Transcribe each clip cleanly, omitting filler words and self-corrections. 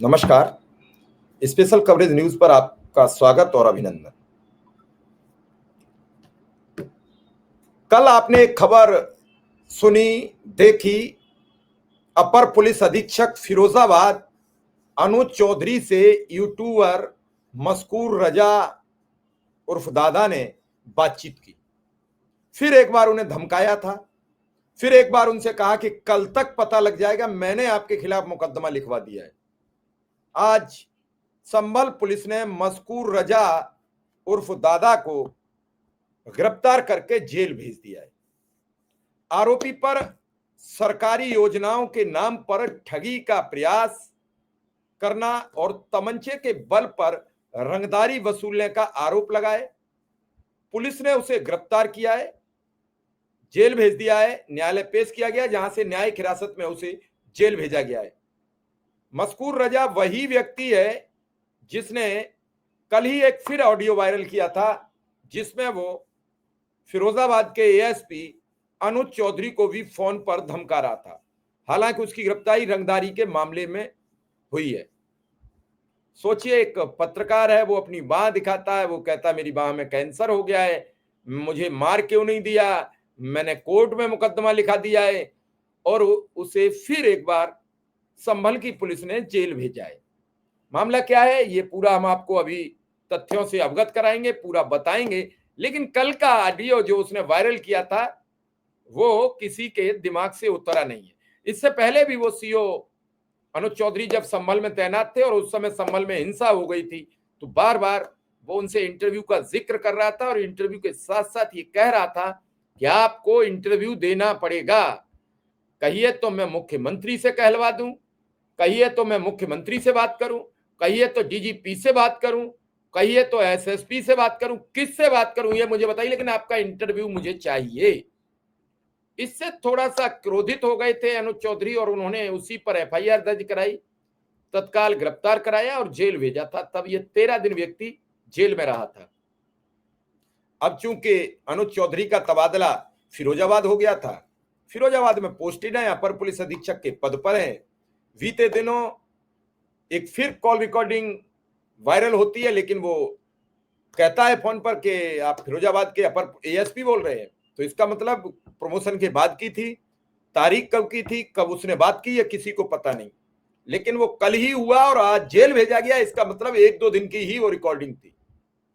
नमस्कार। Special coverage news पर आपका स्वागत और अभिनंदन। कल आपने एक खबर सुनी, देखी। अपर पुलिस अधीक्षक फिरोजाबाद अनुज चौधरी से यूट्यूबर मस्कूर रजा उर्फ दादा ने बातचीत की। फिर एक बार उन्हें धमकाया था। फिर एक बार उनसे कहा कि कल तक पता लग जाएगा, मैंने आपके खिलाफ मुकदमा लिखवा दिया है। आज संभल पुलिस ने मस्कूर रजा उर्फ दादा को गिरफ्तार करके जेल भेज दिया है। आरोपी पर सरकारी योजनाओं के नाम पर ठगी का प्रयास करना और तमंचे के बल पर रंगदारी वसूलने का आरोप लगाए। पुलिस ने उसे गिरफ्तार किया है, जेल भेज दिया है, न्यायालय पेश किया गया, जहां से न्यायिक हिरासत में उसे जेल भेजा गया है। मस्कूर रजा वही व्यक्ति है जिसने कल ही एक फिर ऑडियो वायरल किया था, जिसमें वो फिरोजाबाद के एएसपी अनुज चौधरी को भी फोन पर धमका रहा था। हालांकि उसकी गिरफ्तारी रंगदारी के मामले में हुई है। सोचिए, एक पत्रकार है, वो अपनी बाह दिखाता है, वो कहता है मेरी बाह में कैंसर हो गया है, मुझे मार क्यों नहीं दिया, मैंने कोर्ट में मुकदमा लिखा दिया है, और उसे फिर एक बार संभल की पुलिस ने जेल भेजा है। मामला क्या है, ये पूरा हम आपको अभी तथ्यों से अवगत कराएंगे, पूरा बताएंगे। लेकिन कल का ऑडियो जो उसने वायरल किया था, वो किसी के दिमाग से उतरा नहीं है। इससे पहले भी वो सीओ अनुज चौधरी जब संभल में तैनात थे और उस समय संभल में हिंसा हो गई थी, तो बार बार वो उनसे इंटरव्यू का जिक्र कर रहा था और इंटरव्यू के साथ साथ ये कह रहा था कि आपको इंटरव्यू देना पड़ेगा। कहिए तो मैं मुख्यमंत्री से कहलवा दूं, कहिए तो मैं मुख्यमंत्री से बात करूं, कहिए तो डीजीपी से बात करूं, कहिए तो एसएसपी से बात करूं, किससे बात करूं ये मुझे बताइए, लेकिन आपका इंटरव्यू मुझे चाहिए। इससे थोड़ा सा क्रोधित हो गए थे अनुज चौधरी और उन्होंने उसी पर एफआईआर दर्ज कराई, तत्काल गिरफ्तार कराया और जेल भेजा था। तब ये 13 दिन व्यक्ति जेल में रहा था। अब चूंकि अनुज चौधरी का तबादला फिरोजाबाद हो गया था, फिरोजाबाद में पोस्टेड है, अपर पुलिस अधीक्षक के पद पर है। बीते दिनों एक फिर कॉल रिकॉर्डिंग वायरल होती है, लेकिन वो कहता है फोन पर कि आप फिरोजाबाद के अपर एएसपी बोल रहे हैं। तो इसका मतलब प्रमोशन के बाद की थी, तारीख कब की थी, कब उसने बात की, है किसी को पता नहीं। लेकिन वो कल ही हुआ और आज जेल भेजा गया। इसका मतलब 1-2 दिन की ही वो रिकॉर्डिंग थी।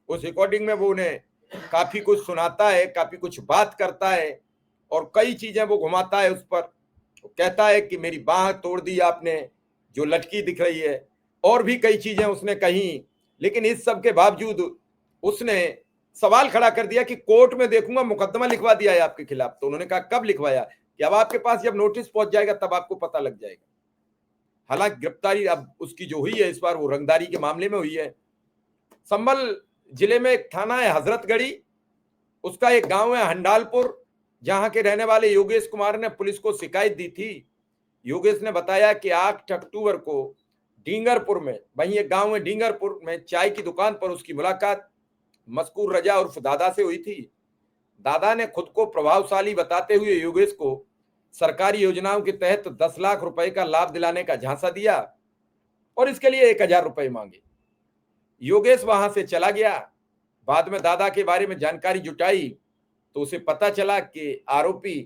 उस रिकॉर्डिंग में वो उन्हें काफी कुछ सुनाता है, काफी कुछ बात करता है और कई चीजें वो घुमाता है उस पर। वो कहता है कि मेरी बाह तोड़ दी आपने, जो लटकी दिख रही है, और भी कई चीजें उसने कही। लेकिन इस सब के बावजूद उसने सवाल खड़ा कर दिया कि कोर्ट में देखूंगा, मुकदमा लिखवा दिया है आपके खिलाफ। तो उन्होंने कहा कब लिखवाया, कि अब आपके पास जब नोटिस पहुंच जाएगा तब आपको पता लग जाएगा। हालांकि गिरफ्तारी अब उसकी जो हुई है, इस बार वो रंगदारी के मामले में हुई है। संभल जिले में एक थाना है हजरतगढ़ी, उसका एक गांव है हंडालपुर, जहां के रहने वाले योगेश कुमार ने पुलिस को शिकायत दी थी। योगेश ने बताया कि 8 अक्टूबर को डींगरपुर में, वहीं एक गांव है डींगरपुर में, चाय की दुकान पर उसकी मुलाकात मस्कूर रजा उर्फ दादा से हुई थी। दादा ने खुद को प्रभावशाली बताते हुए योगेश को सरकारी योजनाओं के तहत 10 लाख रुपए का लाभ दिलाने का झांसा दिया और इसके लिए 1,000 रुपए मांगे। योगेश वहां से चला गया। बाद में दादा के बारे में जानकारी जुटाई तो उसे पता चला कि आरोपी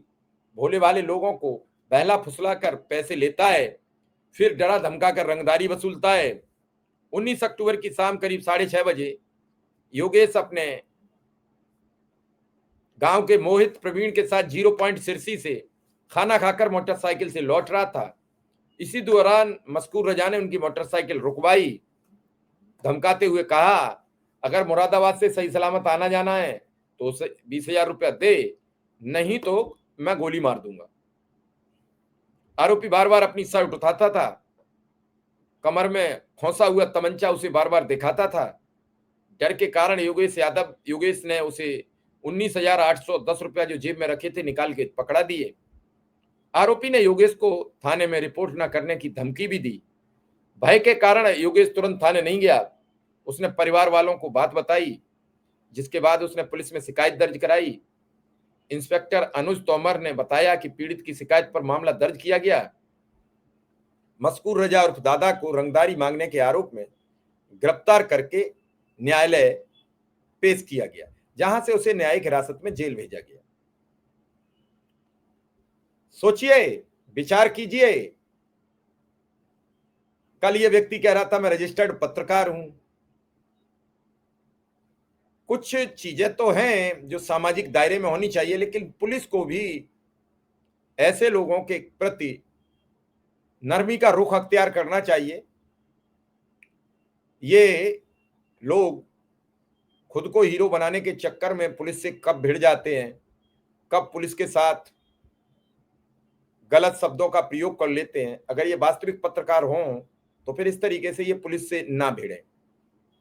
भोले भाले लोगों को बहला फुसला कर पैसे लेता है, फिर डरा धमका कर रंगदारी वसूलता है। 19 अक्टूबर की शाम करीब 6:30 बजे योगेश अपने गांव के मोहित प्रवीण के साथ 0 पॉइंट सिरसी से खाना खाकर मोटरसाइकिल से लौट रहा था। इसी दौरान मस्कूर रजा ने उनकी मोटरसाइकिल रुकवाई, धमकाते हुए कहा अगर मुरादाबाद से सही सलामत आना जाना है तो उसे 20,000 रुपया दे, नहीं तो मैं गोली मार दूंगा। आरोपी बार बार अपनी शर्ट उठाता था, कमर में खोसा हुआ तमंचा उसे बार बार दिखाता था। डर के कारण योगेश ने उसे 19,810 रुपया जो जेब में रखे थे निकाल के पकड़ा दिए। आरोपी ने योगेश को थाने में रिपोर्ट न करने की धमकी भी दी। भय के कारण योगेश तुरंत थाने नहीं गया। उसने परिवार वालों को बात बताई, जिसके बाद उसने पुलिस में शिकायत दर्ज कराई। इंस्पेक्टर अनुज तोमर ने बताया कि पीड़ित की शिकायत पर मामला दर्ज किया गया। मस्कूर रजा उर्फ दादा को रंगदारी मांगने के आरोप में गिरफ्तार करके न्यायालय पेश किया गया, जहां से उसे न्यायिक हिरासत में जेल भेजा गया। सोचिए, विचार कीजिए, कल ये व्यक्ति कह रहा था मैं रजिस्टर्ड पत्रकार हूं। कुछ चीजें तो हैं जो सामाजिक दायरे में होनी चाहिए, लेकिन पुलिस को भी ऐसे लोगों के प्रति नरमी का रुख अख्तियार करना चाहिए। ये लोग खुद को हीरो बनाने के चक्कर में पुलिस से कब भिड़ जाते हैं, कब पुलिस के साथ गलत शब्दों का प्रयोग कर लेते हैं। अगर ये वास्तविक पत्रकार हों तो फिर इस तरीके से ये पुलिस से ना भिड़े।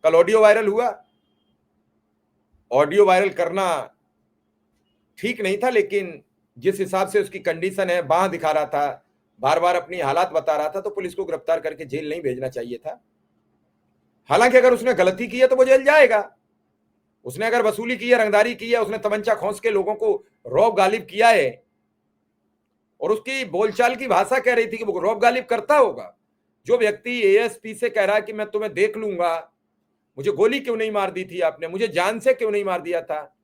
कल ऑडियो वायरल हुआ, ऑडियो वायरल करना ठीक नहीं था, लेकिन जिस हिसाब से उसकी कंडीशन है, बांह दिखा रहा था, बार बार अपनी हालात बता रहा था, तो पुलिस को गिरफ्तार करके जेल नहीं भेजना चाहिए था। हालांकि अगर उसने गलती की है तो वो जेल जाएगा। उसने अगर वसूली की है, रंगदारी की है, उसने तमंचा खोंस के लोगों को रौब गालिब किया है, और उसकी बोलचाल की भाषा कह रही थी कि वो रौब गालिब करता होगा। जो व्यक्ति एएसपी से कह रहा है कि मैं तुम्हें देख लूंगा, मुझे गोली क्यों नहीं मार दी थी आपने, मुझे जान से क्यों नहीं मार दिया था।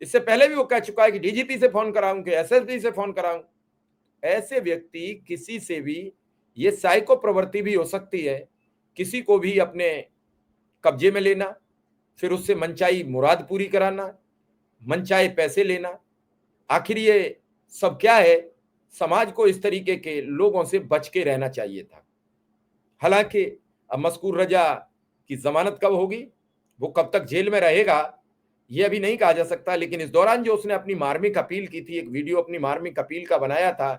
इससे पहले भी वो कह चुका है कि डीजीपी से फोन कराऊं, कि एसएसपी से फोन कराऊं। ऐसे व्यक्ति किसी से भी, ये साइको प्रवृत्ति भी हो सकती है, किसी को भी अपने कब्जे में लेना, फिर उससे मनचाही मुराद पूरी कराना, मनचाहे पैसे लेना। आखिर ये सब क्या है? समाज को इस तरीके के लोगों से बच के रहना चाहिए था। हालांकि अब मस्कूर रजा की जमानत कब होगी, वो कब तक जेल में रहेगा, ये अभी नहीं कहा जा सकता। लेकिन इस दौरान जो उसने अपनी मार्मिक अपील की थी, एक वीडियो अपनी मार्मिक अपील का बनाया था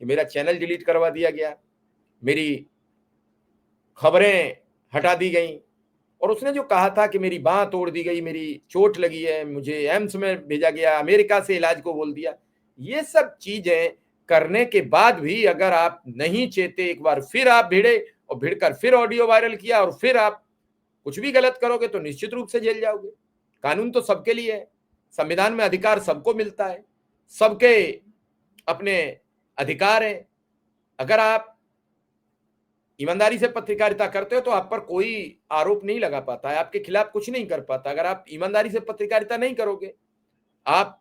कि मेरा चैनल डिलीट करवा दिया गया, मेरी खबरें हटा दी गई, और उसने जो कहा था कि मेरी बांह तोड़ दी गई, मेरी चोट लगी है, मुझे एम्स में भेजा गया, अमेरिका से इलाज को बोल दिया, ये सब चीजें करने के बाद भी अगर आप नहीं चेते, एक बार फिर आप भिड़े और भिड़कर फिर ऑडियो वायरल किया और फिर आप कुछ भी गलत करोगे तो निश्चित रूप से जेल जाओगे। कानून तो सबके लिए है, संविधान में अधिकार सबको मिलता है, सबके अपने अधिकार हैं। अगर आप ईमानदारी से पत्रकारिता करते हो तो आप पर कोई आरोप नहीं लगा पाता है, आपके खिलाफ कुछ नहीं कर पाता। अगर आप ईमानदारी से पत्रकारिता नहीं करोगे, आप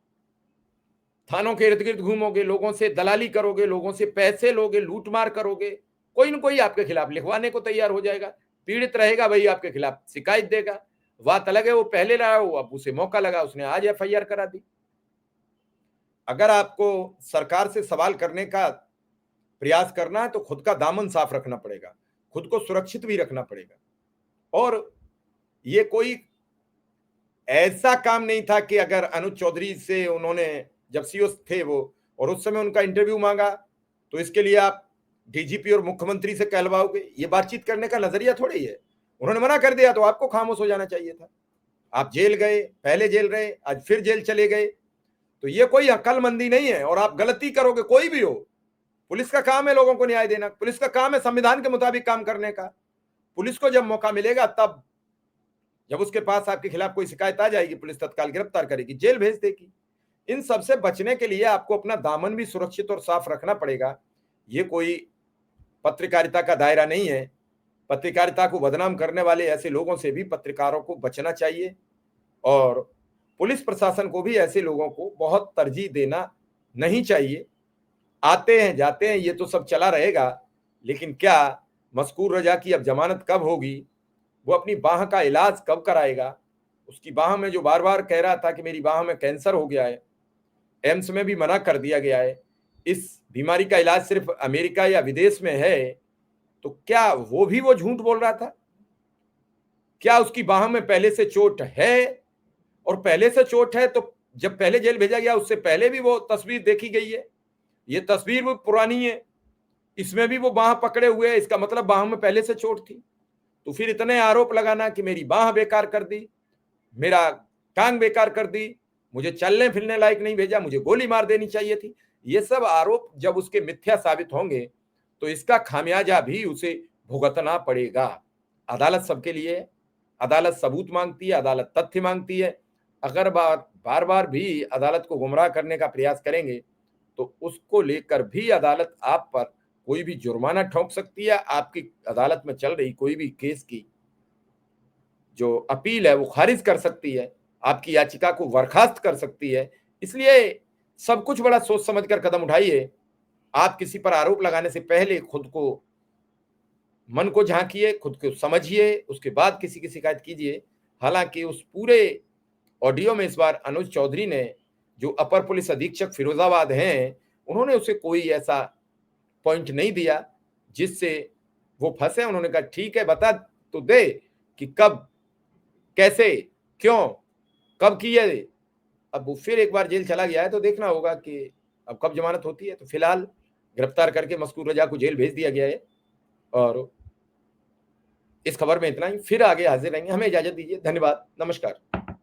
थानों के इर्द गिर्द घूमोगे, लोगों से दलाली करोगे, लोगों से पैसे लोगे, लूटमार करोगे, कोई ना कोई आपके खिलाफ लिखवाने को तैयार हो जाएगा। पीड़ित रहेगा, वही आपके खिलाफ शिकायत देगा। बात अलग है, वो पहले लगा, वो अब उसे मौका लगा, उसने आज एफआईआर करा दी। अगर आपको सरकार से सवाल करने का प्रयास करना है तो खुद का दामन साफ रखना पड़ेगा, खुद को सुरक्षित भी रखना पड़ेगा। और ये कोई ऐसा काम नहीं था कि अगर अनुज चौधरी से उन्होंने, जब सीओ थे वो, और उस समय उनका इंटरव्यू मांगा, तो इसके लिए आप डीजीपी और मुख्यमंत्री से कहलवाओगे। ये बातचीत करने का नजरिया थोड़ी है। उन्होंने मना कर दिया तो आपको खामोश हो जाना चाहिए था। आप जेल गए, पहले जेल रहे, आज फिर जेल चले गए, तो ये कोई अक्लमंदी नहीं है। और आप गलती करोगे, कोई भी हो, पुलिस का काम है लोगों को न्याय देना, पुलिस का काम है संविधान के मुताबिक काम करने का। पुलिस को जब मौका मिलेगा, तब जब उसके पास आपके खिलाफ कोई शिकायत आ जाएगी, पुलिस तत्काल गिरफ्तार करेगी, जेल भेज देगी। इन सबसे बचने के लिए आपको अपना दामन भी सुरक्षित और साफ रखना पड़ेगा। ये कोई पत्रकारिता का दायरा नहीं है। पत्रकारिता को बदनाम करने वाले ऐसे लोगों से भी पत्रकारों को बचना चाहिए, और पुलिस प्रशासन को भी ऐसे लोगों को बहुत तरजीह देना नहीं चाहिए। आते हैं जाते हैं, ये तो सब चला रहेगा, लेकिन क्या मस्कूर रजा की अब जमानत कब होगी, वो अपनी बाह का इलाज कब कराएगा? उसकी बाह में जो बार बार कह रहा था कि मेरी बाह में कैंसर हो गया है, एम्स में भी मना कर दिया गया है, इस बीमारी का इलाज सिर्फ अमेरिका या विदेश में है, तो क्या वो भी वो झूठ बोल रहा था? क्या उसकी बाह में पहले से चोट है? और पहले से चोट है तो जब पहले जेल भेजा गया उससे पहले भी वो तस्वीर देखी गई है, ये तस्वीर भी पुरानी है, इसमें भी वो बाह पकड़े हुए है, इसका मतलब बाह में पहले से चोट थी। तो फिर इतने आरोप लगाना कि मेरी बाह बेकार कर दी, मेरा टांग बेकार कर दी, मुझे चलने फिरने लायक नहीं भेजा, मुझे गोली मार देनी चाहिए थी, ये सब आरोप जब उसके मिथ्या साबित होंगे तो इसका खामियाजा भी उसे भुगतना पड़ेगा। अदालत सबके लिए है, अदालत सबूत मांगती है, अदालत तथ्य मांगती है। अगर बार बार भी अदालत को गुमराह करने का प्रयास करेंगे तो उसको लेकर भी अदालत आप पर कोई भी जुर्माना ठोक सकती है, आपकी अदालत में चल रही कोई भी केस की जो अपील है वो खारिज कर सकती है, आपकी याचिका को बर्खास्त कर सकती है। इसलिए सब कुछ बड़ा सोच समझकर कदम उठाइए। आप किसी पर आरोप लगाने से पहले खुद को, मन को झांकिए, खुद को समझिए, उसके बाद किसी की शिकायत कीजिए। हालांकि उस पूरे ऑडियो में इस बार अनुज चौधरी ने, जो अपर पुलिस अधीक्षक फिरोजाबाद हैं, उन्होंने उसे कोई ऐसा पॉइंट नहीं दिया जिससे वो फंसे। उन्होंने कहा ठीक है, बता तो दे कि कब, कैसे, क्यों, कब किया। अब वो फिर एक बार जेल चला गया है तो देखना होगा कि अब कब जमानत होती है। तो फिलहाल गिरफ्तार करके मस्कूर रजा को जेल भेज दिया गया है। और इस खबर में इतना ही, फिर आगे हाजिर रहेंगे। हमें इजाजत दीजिए। धन्यवाद, नमस्कार।